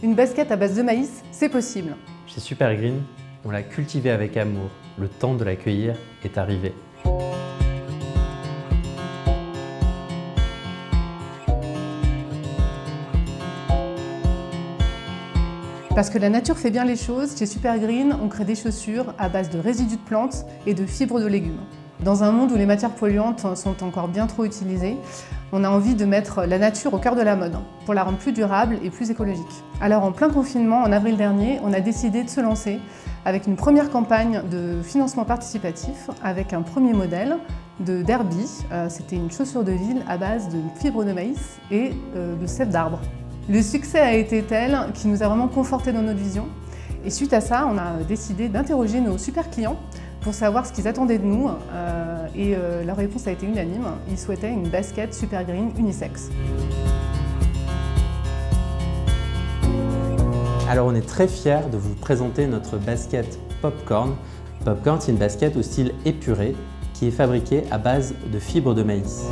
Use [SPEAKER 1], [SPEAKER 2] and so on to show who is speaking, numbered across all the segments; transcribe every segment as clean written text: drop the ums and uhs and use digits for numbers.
[SPEAKER 1] Une basket à base de maïs, c'est possible.
[SPEAKER 2] Chez Super Green, on l'a cultivée avec amour. Le temps de l'accueillir est arrivé.
[SPEAKER 1] Parce que la nature fait bien les choses, chez Super Green, on crée des chaussures à base de résidus de plantes et de fibres de légumes. Dans un monde où les matières polluantes sont encore bien trop utilisées, on a envie de mettre la nature au cœur de la mode pour la rendre plus durable et plus écologique. Alors en plein confinement, en avril dernier, on a décidé de se lancer avec une première campagne de financement participatif avec un premier modèle de Derby. C'était une chaussure de ville à base de fibres de maïs et de sève d'arbre. Le succès a été tel qu'il nous a vraiment confortés dans notre vision. Et suite à ça, on a décidé d'interroger nos super clients pour savoir ce qu'ils attendaient de nous. Leur réponse a été unanime. Ils souhaitaient une basket Super Green unisexe.
[SPEAKER 2] Alors on est très fiers de vous présenter notre basket Popcorn. Popcorn, c'est une basket au style épuré qui est fabriquée à base de fibres de maïs.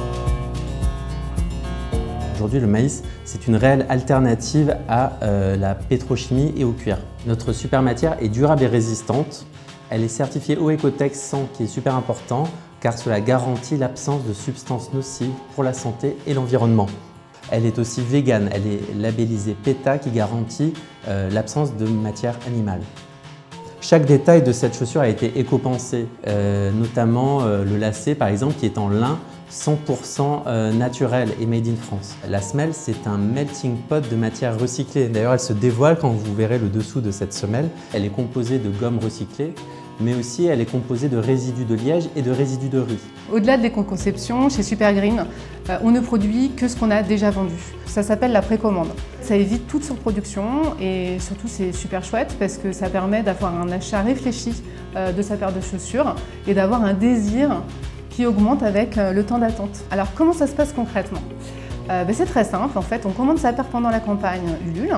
[SPEAKER 2] Aujourd'hui, le maïs, c'est une réelle alternative à la pétrochimie et au cuir. Notre super matière est durable et résistante. Elle est certifiée Oecotex 100, qui est super important, car cela garantit l'absence de substances nocives pour la santé et l'environnement. Elle est aussi végane, elle est labellisée PETA, qui garantit l'absence de matière animale. Chaque détail de cette chaussure a été éco-pensé, notamment le lacet par exemple qui est en lin 100% naturel et made in France. La semelle, c'est un melting pot de matière recyclée. D'ailleurs, elle se dévoile quand vous verrez le dessous de cette semelle. Elle est composée de gomme recyclée, mais aussi elle est composée de résidus de liège et de résidus de riz.
[SPEAKER 1] Au-delà de l'éco-conception, chez Super Green, on ne produit que ce qu'on a déjà vendu. Ça s'appelle la précommande. Ça évite toute surproduction et surtout c'est super chouette parce que ça permet d'avoir un achat réfléchi de sa paire de chaussures et d'avoir un désir qui augmente avec le temps d'attente. Alors comment ça se passe concrètement? C'est très simple, en fait, on commande sa paire pendant la campagne Ulule.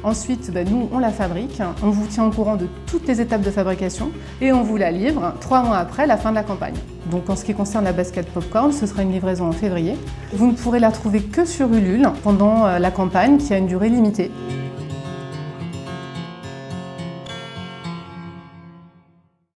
[SPEAKER 1] Ensuite, nous, on la fabrique, on vous tient au courant de toutes les étapes de fabrication et on vous la livre 3 mois après la fin de la campagne. Donc en ce qui concerne la basket Popcorn, ce sera une livraison en février. Vous ne pourrez la trouver que sur Ulule pendant la campagne qui a une durée limitée.